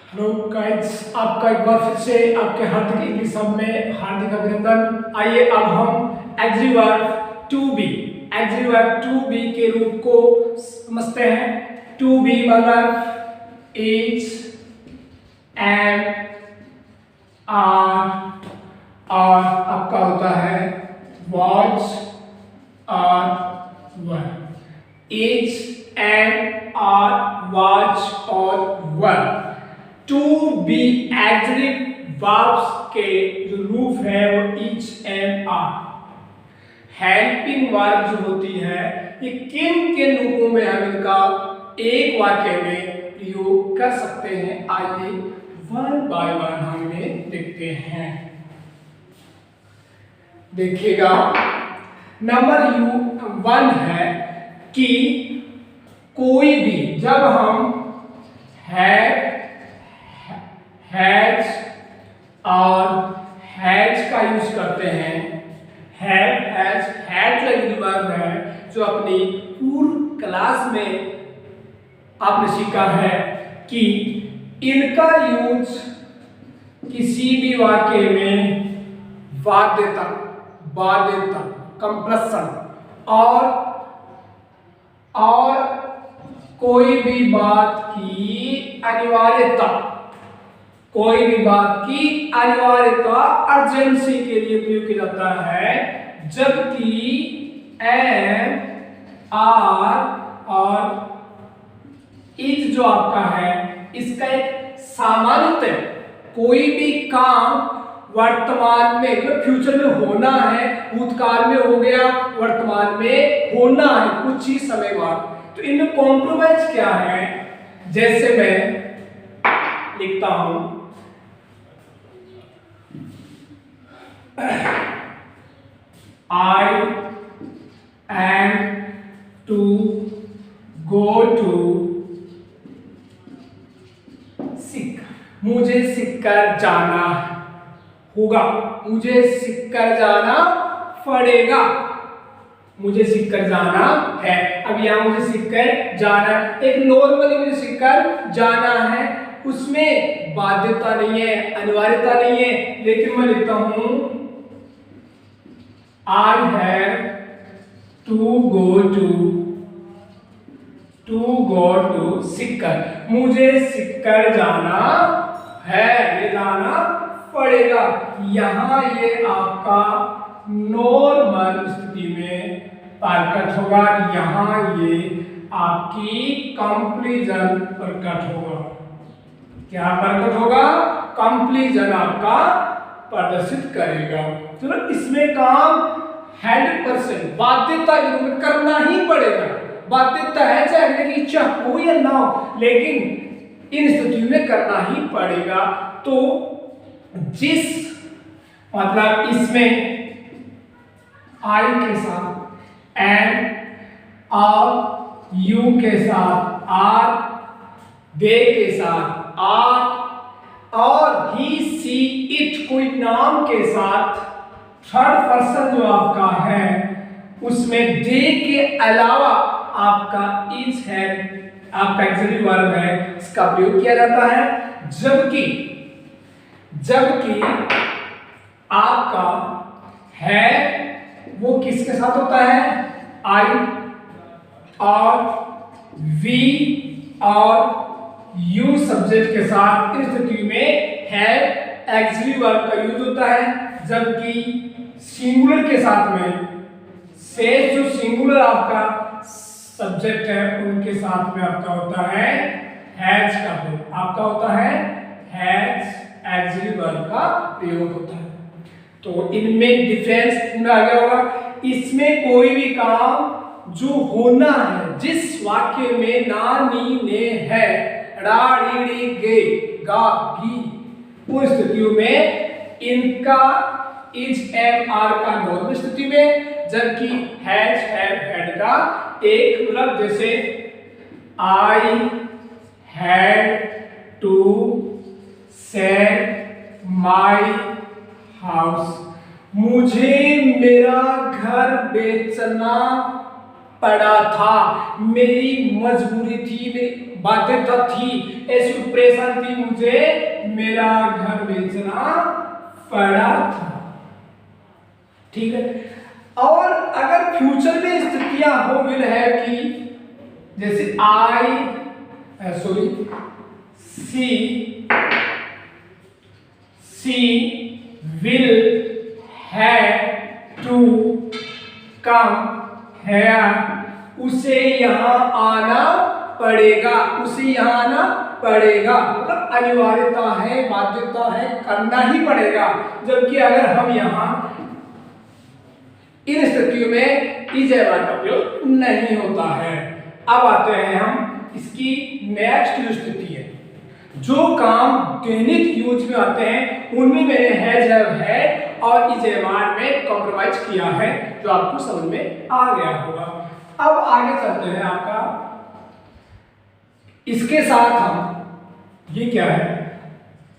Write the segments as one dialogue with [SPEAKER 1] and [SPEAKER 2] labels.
[SPEAKER 1] Hello guys, आपका एक बार फिर से आपके हार्दिक इंग्लिश हब में हार्दिक अभिनंदन। आइए अब हम एग्रीवर्ब टू बी के रूप को समझते हैं। टू बी मतलब इज, एम, आर और आपका होता है वॉज और were. Is, am, are, was और were to be agreed verbs के जो रूप है वो is, am, are. Helping verb जो होती है ये किन किन रूपों में हम इनका एक वाक्य में प्रयोग कर सकते हैं, आइए वन बाय वन हम इन्हें देखते हैं। देखिएगा, नंबर वन है कि कोई भी जब हम हैज और हैज का यूज करते हैं, हैज लगी वर्ब है जो अपनी पूर्व क्लास में आपने सीखा है कि इनका यूज किसी भी वाक्य में बाध्यता, कंप्लसन और कोई भी बात की अनिवार्यता अर्जेंसी के लिए प्रयोग किया जाता है, जबकि एम, आर और इज जो आपका है इसका एक सामान्यतः कोई भी काम वर्तमान में मतलब फ्यूचर में होना है, भूतकाल में हो गया, वर्तमान में होना है कुछ ही समय बाद, तो इनमें कॉम्प्रोमाइज क्या है। जैसे मैं लिखता हूं I am to go to सिक, मुझे सीखकर जाना होगा, मुझे सीखकर जाना पड़ेगा, मुझे सीखकर जाना है। अब यहां मुझे सीखकर जाना, एक नॉर्मली मुझे सीखकर जाना है, उसमें बाध्यता नहीं है, अनिवार्यता नहीं है, लेकिन मैं लिखता हूं I have to go to सीखकर, मुझे सीखकर जाना है, ये जाना पड़ेगा। यहां ये आपका नॉर्मल स्थिति में प्रकट होगा, यहां ये आपकी कंप्लीजन प्रकट होगा। क्या प्रकट होगा? कंप्लीजन आपका प्रदर्शित करेगा। चलो, इसमें काम 100% बाध्यता करना ही पड़ेगा, बाध्यता है चाहे मेरी इच्छा हो या ना हो, लेकिन इन स्थितियों में करना ही पड़ेगा। तो जिस मतलब इसमें आई के साथ एम और यू के साथ आर, दे के साथ आर और ही, सी, इट कोई नाम के साथ थर्ड पर्सन जो आपका है उसमें दे के अलावा आपका इज है, आपका एक्सिलरी वर्ब है, इसका प्रयोग किया जाता है। जबकि आपका है वो किसके साथ होता है? आई और वी और यू सब्जेक्ट के साथ। इस स्थिति में है एक्सिलरी वर्ब का यूज होता है, जबकि सिंगुलर के साथ में शेष जो सिंगुलर आपका सब्जेक्ट है उनके साथ में आपका होता है हैज का प्रयोग, आपका होता है हैज एक्सिलरी वर्ब का प्रयोग होता है। तो इनमें डिफरेंस आ गया होगा। इसमें कोई भी काम जो होना है, जिस वाक्य में ना, नी, ने है, रा, री, री, गे, गा, गी, उन स्थितियों में इनका इज, एम, आर का नॉर्मल स्थिति में, जबकि हैज, हैव, हैड का एक मतलब जैसे I had to sell my house, मुझे मेरा घर बेचना पड़ा था, मेरी मजबूरी थी, मेरी बाध्यता थी, ऐसी प्रेशर थी, मुझे मेरा घर बेचना पड़ा था। ठीक है। और अगर फ्यूचर में स्थितियां हो विल है कि जैसे C will have to come here, उसे यहाँ आना पड़ेगा, उसे यहाँ आना पड़ेगा, मतलब अनिवार्यता है, बाध्यता है, करना ही पड़ेगा। जबकि अगर हम यहाँ इन स्थितियों में इज वर्ड का प्रयोग नहीं होता है। अब आते हैं हम इसकी नेक्स्ट जो स्थिति है, जो काम दैनिक यूज में आते हैं उनमें मैंने है और इज वर्ड में कॉम्प्रोमाइज किया है, जो आपको समझ में आ गया होगा। अब आगे चलते हैं आपका, इसके साथ हम, ये क्या है,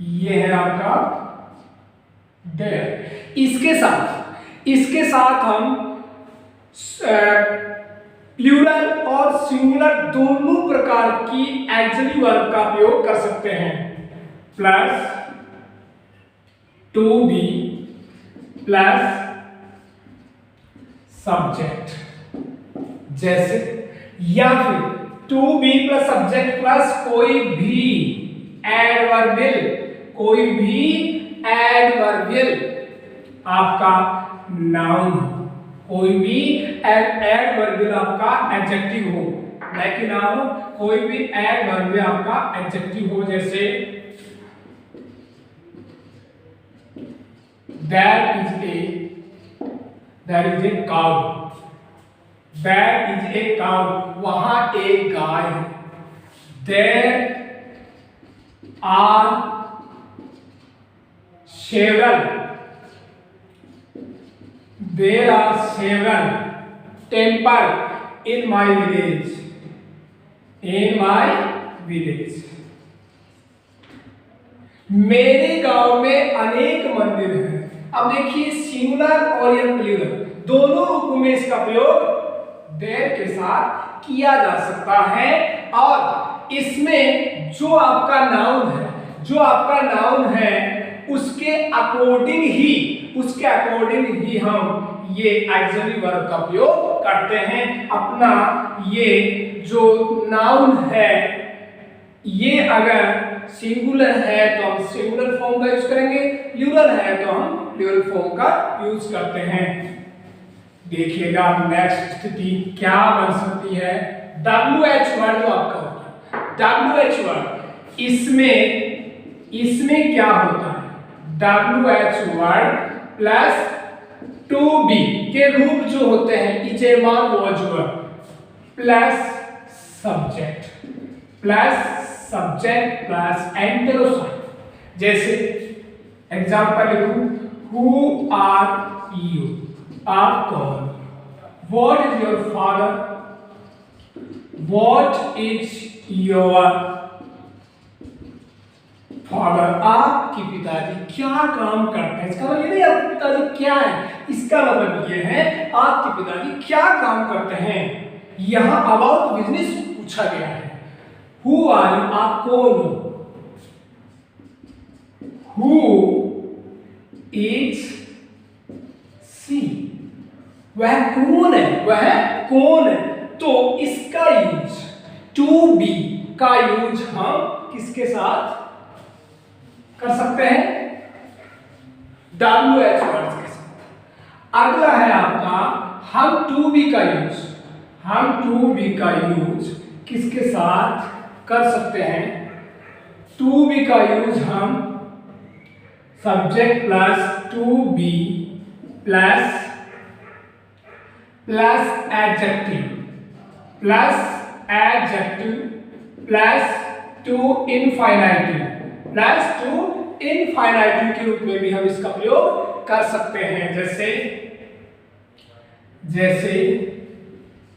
[SPEAKER 1] ये है आपका देयर, इसके साथ हम प्लूरल और सिंगुलर दोनों प्रकार की एक्सिलरी वर्ब का प्रयोग कर सकते हैं। Plus to be plus subject, जैसे, या फिर to be plus subject plus कोई भी एडवर्बियल, कोई भी एडवर्बियल आपका नाउन, कोई भी एडवर्बियल आपका एडजेक्टिव हो, लेकिन नाउन कोई भी एडवर्बियल आपका एडजेक्टिव हो, जैसे there is a cow, there is a cow, वहां एक गाय है। there are several temple in my village, मेरे गांव में अनेक मंदिर हैं। अब देखिए सिंगुलर और या प्लूरल दोनों रूपों में इसका प्रयोग देयर के साथ किया जा सकता है, और इसमें जो आपका नाउन है उसके अकॉर्डिंग ही हम ये ऑक्सिलरी वर्ब का प्रयोग करते हैं। अपना ये जो नाउन है, ये अगर सिंगुलर है तो हम सिंगुलर फॉर्म का यूज करेंगे, प्लूरल है तो हम प्लूरल फॉर्म का यूज करते हैं। देखिएगा नेक्स्ट स्थिति क्या बन सकती है। WH वर्ड जो आपका होता है, WH वर्ड, इसमें क्या होता है, WH word plus to be के रूप जो होते हैं, is am are was were plus subject plus एंटेरोसाइन। जैसे एग्जांपल लिखूं, हु आर यू, आप कौन, what is your father, what is your father, आपके पिताजी क्या काम करते हैं। इसका मतलब ये नहीं आपके पिताजी क्या है, इसका मतलब ये है आपके पिताजी क्या काम करते हैं। यहां अबाउट बिजनेस पूछा गया है। हु आर यू, आप कौन हो, हु इज सी, वह कौन है, तो इसका यूज, टू बी का यूज हम किसके साथ कर सकते हैं, WH वर्ड्स के साथ। अगला है आपका हम टू बी का यूज किसके साथ कर सकते हैं, टू बी का यूज हम subject plus to be plus adjective plus to infinitive के रूप में भी हम इसका प्रयोग कर सकते हैं। जैसे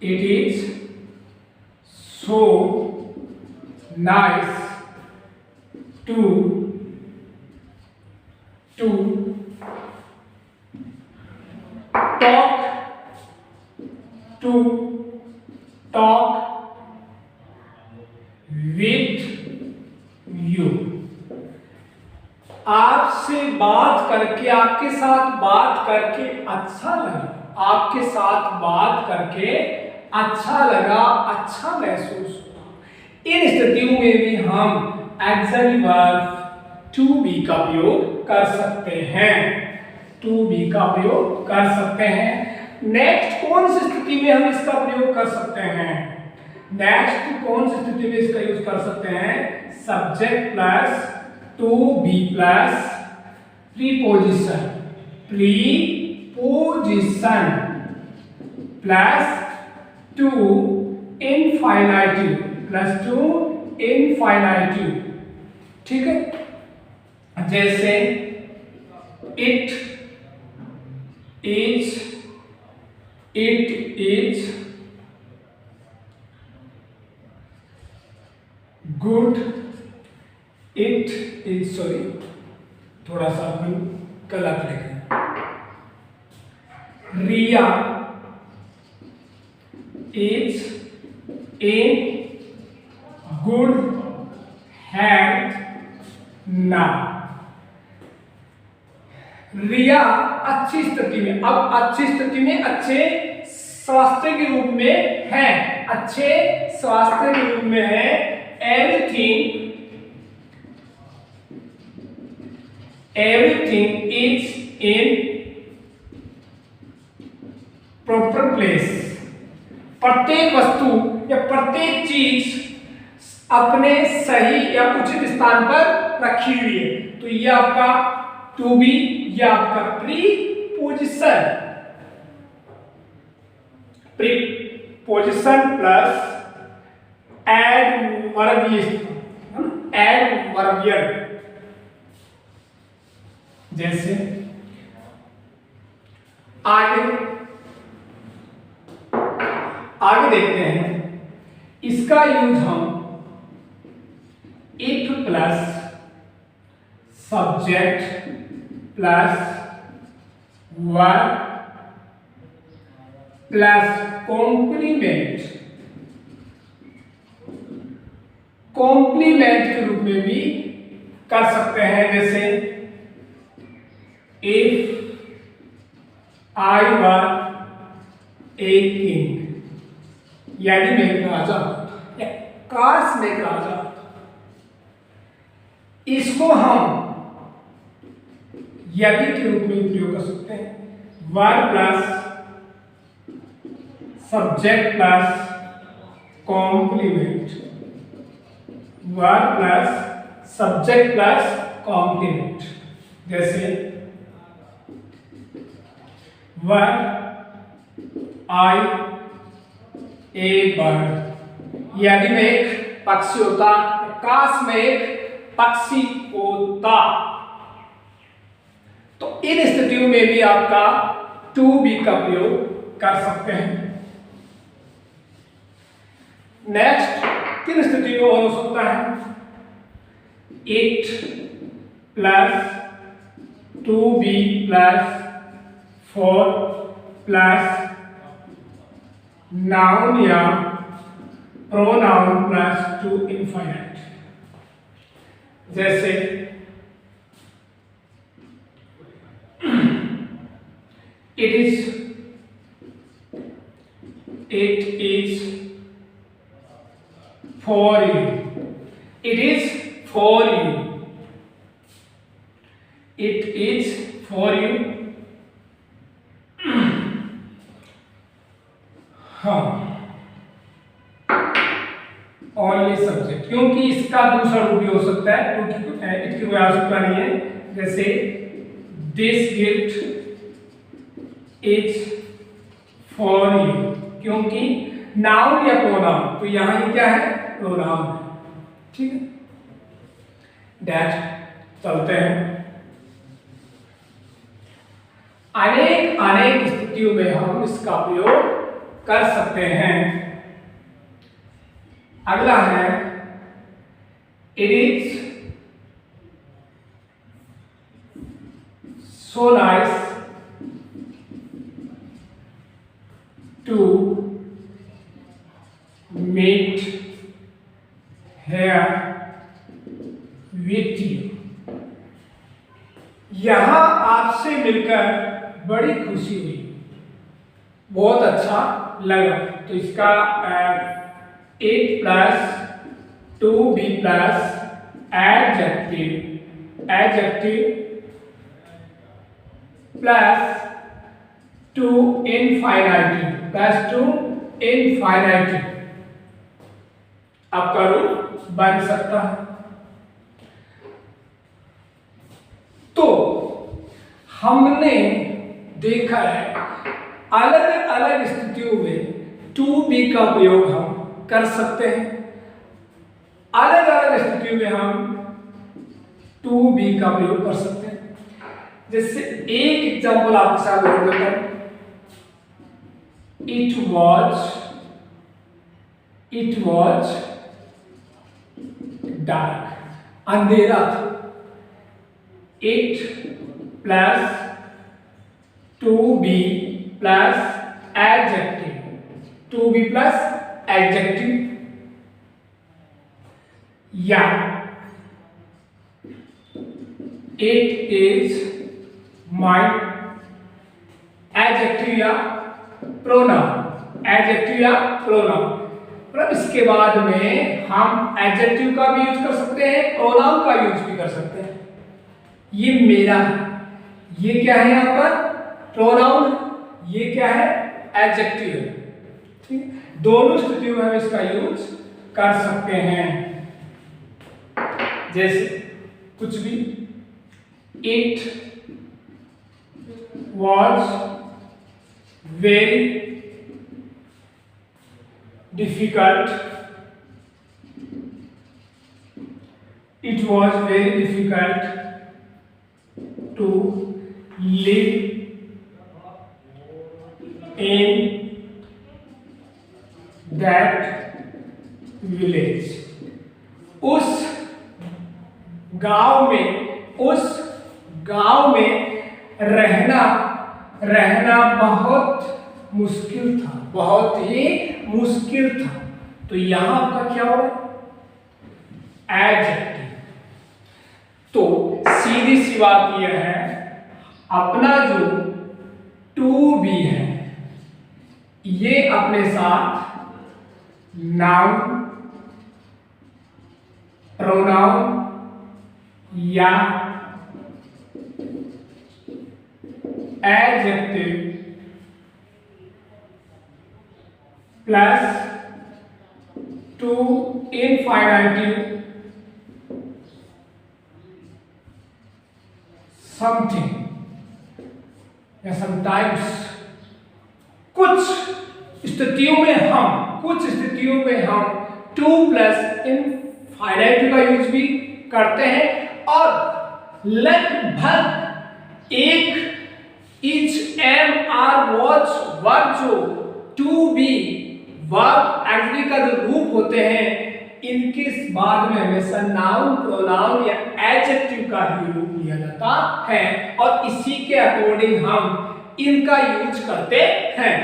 [SPEAKER 1] it is so nice to talk to talk with you. आपसे बात करके, आपके साथ बात करके अच्छा लगा, आपके साथ बात करके अच्छा लगा, अच्छा महसूस हुआ। इन स्थितियों में भी हम एक्शन वर्ब टू बी का प्रयोग कर सकते हैं, टू बी का प्रयोग कर सकते हैं। नेक्स्ट कौन सी स्थिति में हम इसका प्रयोग कर सकते हैं? नेक्स्ट कौन सी स्थिति में इसका यूज कर सकते हैं? Subject plus to be plus preposition, preposition plus to infinitive, plus to infinitive. ठीक है, जैसे it is, it is good, it is, sorry थोड़ा सा अपन गलत लिखे, Riya is in good health now. Riya अच्छी स्थिति में, अब अच्छी स्थिति में अच्छे स्वास्थ्य के रूप में है, अच्छे स्वास्थ्य के रूप में है। Everything is in proper place. प्रत्येक वस्तु या प्रत्येक चीज अपने सही या उचित स्थान पर रखी हुई है। तो ये आपका टू बी, ये आपका प्रीपोजिशन, प्रीपोजिशन प्लस एडवर्बियल। जैसे आगे देखते हैं, इसका यूज हम if plus subject plus verb plus complement के रूप में भी कर सकते हैं। जैसे if I were a king, यदि मैं एक राजा होता, या काश मैं एक राजा होता। इसको हम यदि के रूप में प्रयोग कर सकते हैं। Verb plus subject plus complement, verb plus subject plus complement. जैसे वर्ब आई ए बर्ड, यदि मैं एक पक्षी होता, काश मैं एक पक्षी होता। तो इन स्थितियों में भी आपका टू बी का प्रयोग कर सकते हैं। नेक्स्ट किन स्थिति में और हो सकता है? It plus to be plus for plus noun या प्रोनाउन प्लस टू इनफाइनाइट। जैसे it is for you, it is for you, it is for you। हाँ, ओनली सब्जेक्ट, क्योंकि इसका दूसरा रूप भी हो सकता है, क्योंकि इसकी कोई आवश्यकता नहीं है। जैसे this gift is for you, क्योंकि नाउन या प्रोनाउन, तो यहां ये क्या है? प्रोनाउन है। ठीक है, डैश चलते हैं। अनेक स्थितियों में हम इसका प्रयोग कर सकते हैं। अगला है it is so nice to meet here with you। यहां आपसे मिलकर बड़ी खुशी हुई, बहुत अच्छा लगा। तो इसका 8 plus 2b plus adjective plus to infinitive आपका रूप बन सकता है। तो हमने देखा है अलग अलग स्थितियों में टू बी का उपयोग हम कर सकते हैं। अलग अलग स्थितियों में हम टू बी का प्रयोग कर सकते हैं। जैसे एक एग्जांपल आपके साथ और देता हूं। इट वॉज डार्क, अंधेरा था। It plus to be plus adjective या इट इज माय एडजेक्टिव या प्रोनाउन। मतलब इसके बाद में हम एडजेक्टिव का भी यूज कर सकते हैं, प्रोनाउन का यूज भी कर सकते हैं। ये मेरा है, ये क्या है यहां पर प्रोनाउन, ये क्या है एडजेक्टिव है। ठीक, दोनों स्थितियों में हम इसका यूज कर सकते हैं। जैसे कुछ भी, it was very difficult to live in that village। उस गांव में रहना बहुत मुश्किल था, बहुत ही मुश्किल था। तो यहां आपका क्या होगा एडजेक्टिव। तो सीधी सी बात यह है, अपना जो टू बी है ये अपने साथ नाउन, प्रोनाउन या एडजेक्टिव प्लस टू इनफाइनाइटिव समथिंग या समटाइम्स कुछ स्थितियों में हम टू प्लस इनफाइनाइटिव का यूज भी करते हैं। और लगभग एक is am are was verb जो टू बी वर्ब एडजेक्टिव का जो रूप होते हैं इनके बाद में हमेशा नाउन, प्रोनाउन या एडजेक्टिव का ही रूप लिया जाता है और इसी के अकॉर्डिंग हम इनका यूज करते हैं।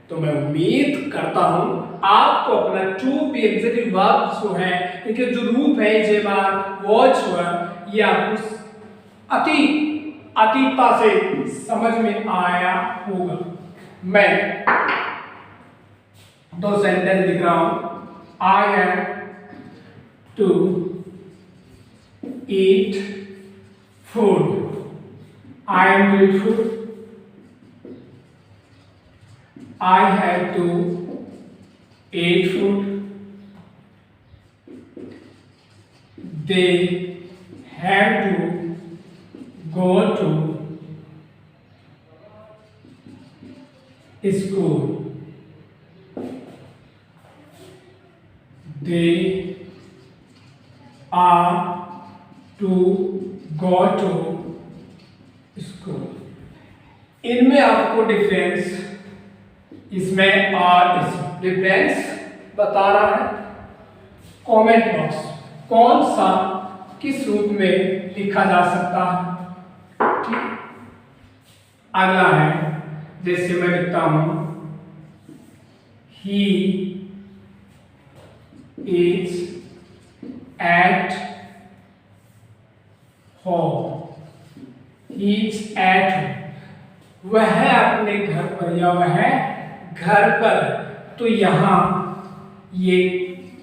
[SPEAKER 1] तो मैं उम्मीद करता हूं आपको अपना टू बी एग्जेक्टिव वर्ब जो है इनके जो रूप है जेबार वॉच वर्ब ये आपको अतीतता से समझ में आया होगा। मैं दो सेंटेंस लिख रहा हूं। I have to eat food, I am to eat food, I have to eat food, they have to go to school, they are to go to school। इनमें आपको डिफरेंस इसमें और इस डिफरेंस बता रहा है। कमेंट बॉक्स कौन सा किस रूप में लिखा जा सकता है। ठीक, अगला है, जैसे मैं लिखता हूं he is at home, he is at home, वह अपने घर पर या वह घर पर। तो यहां ये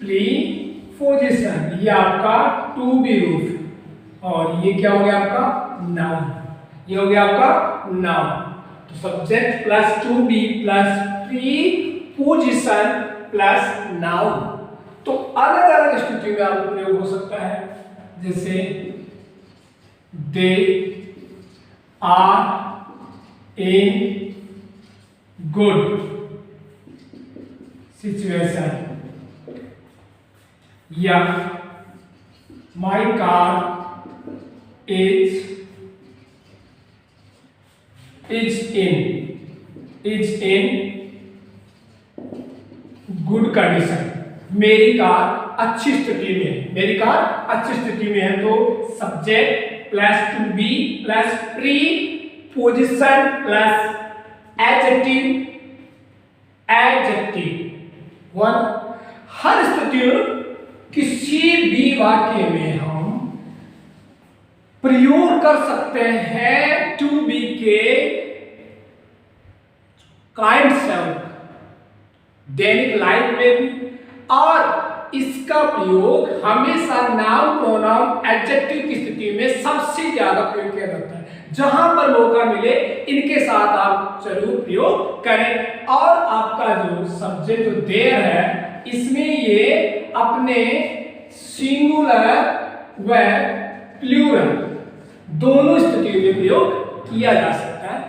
[SPEAKER 1] प्रीपोजिशन, ये आपका टू बी रूट और ये क्या हो गया आपका नाउन, ये हो गया आपका नाउन। तो subject plus to be plus preposition plus noun. तो अलग अलग स्थिति में आपका प्रयोग हो सकता है, जैसे they are in good situation, या my car is in good condition, मेरी कार अच्छी स्थिति में है, मेरी कार अच्छी स्थिति में है। तो subject plus to be plus preposition plus adjective one. हर स्थिति में किसी भी वाक्य में हम प्रयोग कर सकते हैं टू बी के काइंड शब्द दैनिक लाइफ में भी, और इसका प्रयोग हमेशा नाउन प्रोनाउन एडजेक्टिव की स्थिति में सबसे ज्यादा प्रयोग किया जाता है। जहां पर मौका मिले इनके साथ आप जरूर प्रयोग करें। और आपका जो सब्जेक्ट जो देयर है, इसमें ये अपने सिंगुलर व प्लूरल दोनों स्थितियों में प्रयोग किया जा सकता है।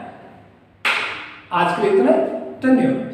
[SPEAKER 1] आज के लिए इतना, धन्यवाद।